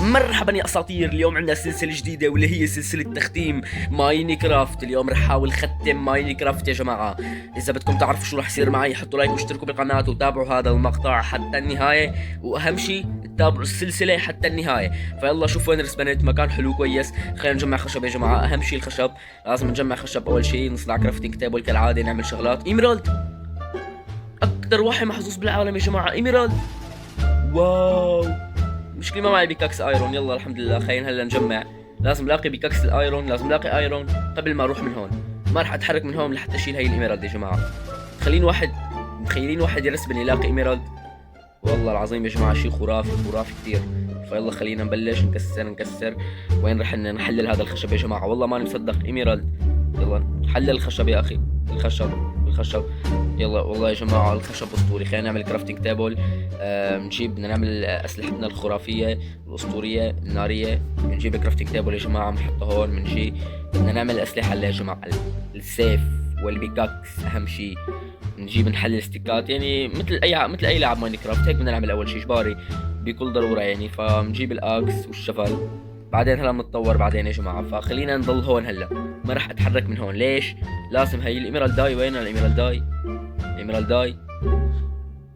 مرحبا يا اساطير. اليوم عندنا سلسله جديده واللي هي سلسله تختيم ماينكرافت. اليوم رح احاول ختم ماينكرافت يا جماعه. اذا بدكم تعرفوا شو رح يصير معي حطوا لايك واشتركوا بالقناه وتابعوا هذا المقطع حتى النهايه، واهم شيء تتابعوا السلسله حتى النهايه. فيلا شوفوا وين رسبنت مكان حلو كويس. خلينا نجمع خشب يا جماعه، اهم شيء الخشب. لازم نجمع خشب اول شيء، نصنع كرافتنج تيبل كالعاده، نعمل شغلات. ايميرالد، اكثر واحد محظوظ بالعالم يا جماعه، ايميرالد. واو، مشكلة ما معي بيكاكس ايرون. يلا الحمد لله، خلينا هلا نجمع. لازم لاقي بيكاكس الايرون، لازم لاقي ايرون قبل ما اروح من هون. ما راح اتحرك من هون لحتى اشيل هي الايميرالد يا جماعه. متخيلين واحد يرسبني يلاقي ايميرالد؟ والله العظيم يا جماعه شيء خرافي خرافي كثير. فيلا خلينا نبلش نكسر. وين رح نحلل هذا الخشب يا جماعه؟ والله ماني مصدق، ايميرالد. يلا حلل الخشب يا اخي، الخشب. يلا والله يا جماعه الخشب اسطوري. خلينا نعمل كرافتنج تيبل. بدنا نعمل اسلحتنا الخرافيه الاسطوريه الناريه. بنجيب الكرافتنج تيبل يا جماعه بنحطه هون. بدنا نعمل الاسلحه اللي يا جماعه السيف والبيكاكس اهم شيء. نجيب نحلل ستيكات، يعني مثل اي لاعب ماينكرافت هيك بدنا نعمل اول شيء اجباري بكل ضروره يعني. فبنجيب الاكس والشفل، بعدين هلا بنتطور بعدين يا جماعه. فخلينا نضل هون هلا، ما راح اتحرك من هون. ليش؟ لازم هي الايميرالد داي. وين الايميرالد داي؟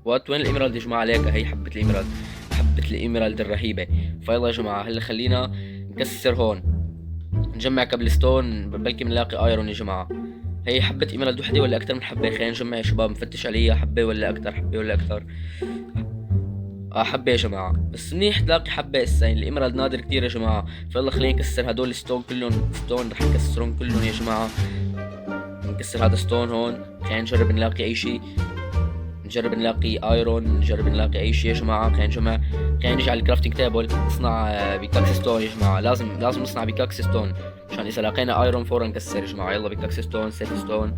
وين الايميرالد يا جماعه؟ عليك هي حبه الايميرالد الرهيبه. فيلا يا جماعه هلا خلينا نكسر هون، نجمع كابل ستون، بلكي بنلاقي ايرون يا جماعه. هي حبه ايميرالد وحده ولا اكثر من حبه؟ خلينا نجمع يا شباب، نفتش عليها. حبه ولا اكثر؟ حبه يا جماعه، بس منيح تلاقي حبه هسه. يعني الايميرالد نادر كثير يا جماعه. فيلا خلينا نكسر هدول الستون كلهم. رح نكسرهم كلهم يا جماعه. نكسر هذا ستون هون. خلينا نجرب نلاقي اي شيء، نجرب نلاقي ايرون، نجرب نلاقي اي شيء يا جماعه. خلينا نجمع، خلينا نجي على الكرافتنج تيبل نصنع بيكاكس ستون يا جماعه. لازم نصنع بيكاكس ستون عشان اذا لقينا ايرون فورا نكسر يا جماعه. يلا بيكاكس ستون، سيف ستون،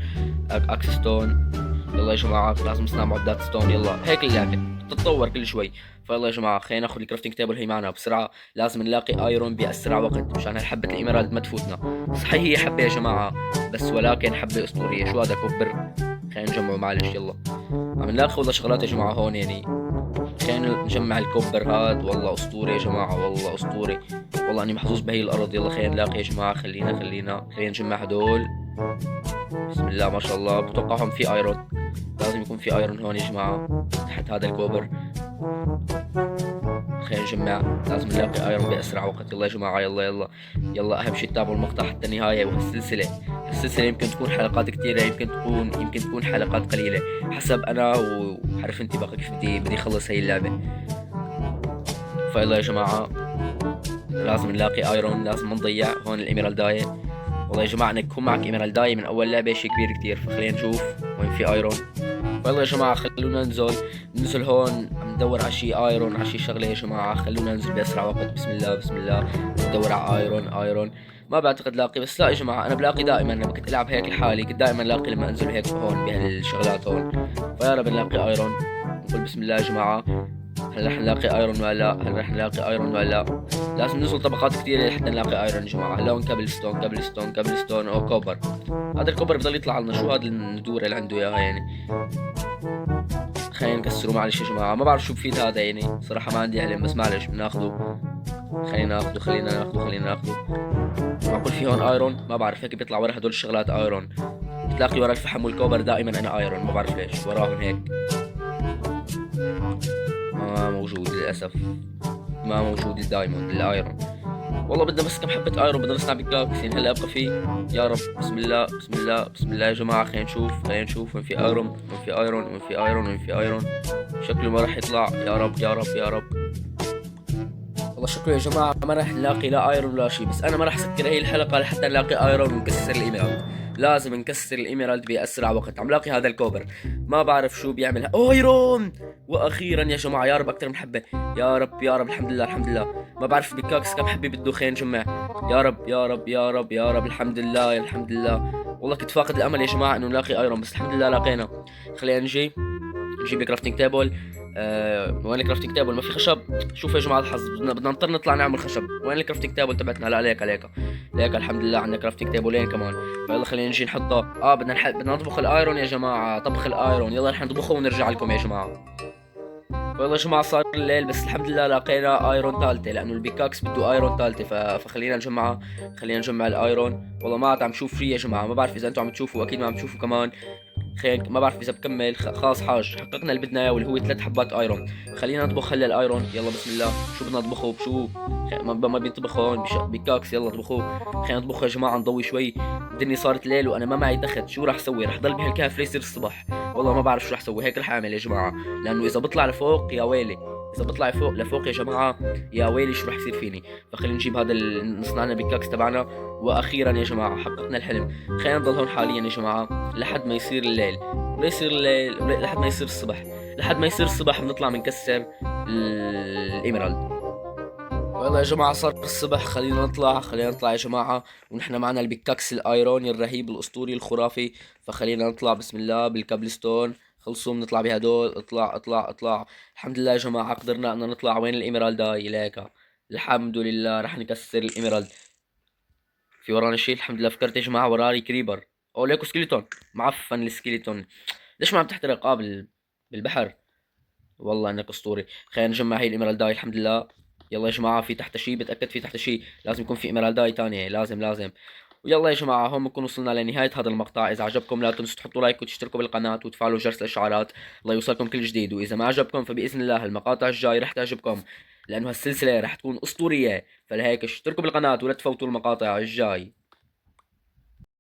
اكس ستون. يلا يا جماعه لازم نصنع معدات ستون. يلا هيك اللعبه تتطور كل شوي. فيلا يا جماعه خلينا ناخذ الكرافتنج تيبل هي معنا بسرعه. لازم نلاقي ايرون باسرع وقت مشان هالحبه الايميرالد ما تفوتنا. صحيح هي حبه يا جماعه بس ولكن حبه اسطوريه. شو هذا كوبر؟ خلينا نجمعه معلش. يلا عم نلاقي والله شغلات يا جماعه هون يعني. خلينا نجمع الكوبر هاد. والله اسطوري يا جماعه، والله اسطوري. والله اني محظوظ بهي الارض. يلا خلينا نلاقي يا جماعه. خلينا نجمع هدول. بسم الله ما شاء الله. بتوقعهم في ايرون، لازم يكون في ايرون هون يا جماعه تحت هذا الكوبر. خلينا نجمع، لازم نلاقي ايرون باسرع وقت. يلا يا جماعه يلا اهم شيء تتابعوا المقطع حتى النهايه. والسلسله يمكن تكون حلقات كثيره، يمكن تكون حلقات قليله حسب انا وعارف انت بقى كيف بدي اخلص هي اللعبه. فيلا يا جماعه لازم نلاقي ايرون، لازم ما نضيع. هون الايميرالداي. والله يا جماعه انك يكون معك ايميرالداي من اول لعبه شيء كبير كثير. فخلينا نشوف وين في ايرون. فيلا يا جماعه خلونا ننزل هون. عم ندور على شيء ايرون، على شيء شغله يا جماعه. خلونا ننزل باسرع وقت. بسم الله ندور على ايرون. ما بعتقد لاقي، بس لا يا جماعه انا بلاقي دائما. لما كنت العب هيك لحالي كنت دائما لاقي لما انزل هيك هون بهالشغلات هون. فيا رب نلاقي ايرون. نقول بسم الله يا جماعه. هل رح نلاقي ايرون ولا لا؟ لازم ننزل طبقات كثيره لحتى نلاقي ايرون يا جماعه. هلا كابل ستون او كوبر. هذا الكوبر بضل يطلع لنا. شو هذا الندوره اللي عنده اياها يعني؟ خلينا نكسره معلش يا جماعه. ما بعرف شو بفيد هذا يعني صراحه، ما عندي علم، بس معلش بناخذه. خلينا ناخذه. معقول في هون ايرون؟ ما بعرف، هيك بيطلع ورا هدول الشغلات ايرون. بتلاقي ورا الفحم والكوبر دائما انا ايرون، ما بعرف ليش وراهم هيك. ما موجود للاسف، ما موجود الدايموند الايرون. والله بدنا بس كم حبه ايرون، بدنا نصنع بيكاكس يعني. هلا ابقى فيه يا رب. بسم الله يا جماعه. خلينا نشوف وين في ايرون. شكله ما راح يطلع. يا رب. والله شكله يا جماعه ما راح نلاقي لا ايرون ولا شيء. بس انا ما راح اسكر هي الحلقه لحتى نلاقي ايرون ونكسر الايميرالد. لازم نكسر الايميرالد باسرع وقت. عم لاقي هذا الكوبر ما بعرف شو بيعمل. ايرون واخيرا يا جماعه. يا رب اكثر من حبه. يا رب الحمد لله. ما بعرف بيكاكس كم حبه بده. خلينا نجمع. يا رب الحمد لله. والله كنت فاقد الامل يا جماعه انه نلاقي ايرون، بس الحمد لله لاقينا. خلينا نجيب الكرافتنج تيبل. وين الكرافتنج تيبل؟ ما في خشب. شوفوا يا جماعه الحظ، بدنا نضطر نطلع نعمل خشب. وين الكرافتنج تيبل تبعتنا؟ لا عليك الحمد لله عندنا كرافتنج تيبلين كمان. فيلا خلينا نجي نحطها. بدنا نطبخ الايرون يا جماعه. طبخ الايرون. يلا رح نطبخه ونرجع لكم يا جماعه. والله يا جماعة صار الليل، بس الحمد لله لقينا ايرون ثالثة، لأنه البيكاكس بده ايرون ثالثة، فخلينا نجمعها. خلينا نجمع الايرون. والله ما عاد عم شوف شيء يا جماعة، ما بعرف إذا أنتم عم تشوفوا، أكيد ما عم تشوفوا كمان. خير ما بعرف إذا بكمل. خلاص حاج، حققنا اللي بدنا إياه، واللي هو 3 حبات ايرون. خلينا نطبخ هلا الايرون. يلا بسم الله. شو بدنا نطبخه بشو؟ ما بينطبخ هون بيكاكس. يلا اطبخوه. خلينا نطبخه يا جماعة، نضوي شوي. الدنيا صارت ليل وأنا ما معي دخت. شو راح أسوي؟ راح ضل بهالكهف ليصير الصبح. والله ما بعرف شو راح أسوي. هيك رح أعمل يا جماعة، لأنه إذا بطلع لفوق يا ويلي. اذا بطلع فوق لفوق يا جماعه، يا ويلي شو رح يصير فيني. فخلينا نجيب هذا نصنع لنا بيكاكس تبعنا. واخيرا يا جماعه حققنا الحلم. خلينا نضل هون حاليا يا جماعه لحد ما يصير الليل. ويصير الليل لحد ما يصير الصبح. لحد ما يصير الصبح بنطلع بنكسر الايميرالد. والله يا جماعة صار الصبح. خلينا نطلع. خلينا نطلع يا جماعة. ونحن معنا البيكاكس الايروني الرهيب الاسطوري الخرافي. فخلينا نطلع بسم الله بالكابلستون. خلصوا بنطلع بهدول. اطلع اطلع اطلع. الحمد لله يا جماعة قدرنا ان نطلع. وين الايميرالد هاي ليك؟ الحمد لله رح نكسر الايميرالد. في ورانا شيء الحمد لله. فكرت يا جماعة وراني كريبر. او ليكو سكيلتون. معفن السكيلتون. ليش ما عم تحترق بالبحر؟ والله انك اسطوري. خلينا نجمع هي الاميرالداي الحمد لله. يلا يا جماعه في تحت شيء. بتاكد في تحت شيء. لازم يكون في اميرالداي تانية. لازم. ويلا يا جماعه هون بنكون وصلنا لنهايه هذا المقطع. اذا عجبكم لا تنسوا تحطوا لايك وتشتركوا بالقناه وتفعلوا جرس الاشعارات الله يوصلكم كل جديد. واذا ما عجبكم فباذن الله المقاطع الجاي رح تعجبكم، لانه هالسلسله رح تكون اسطوريه. فلهيك اشتركوا بالقناه ولا تفوتوا المقاطع الجاي.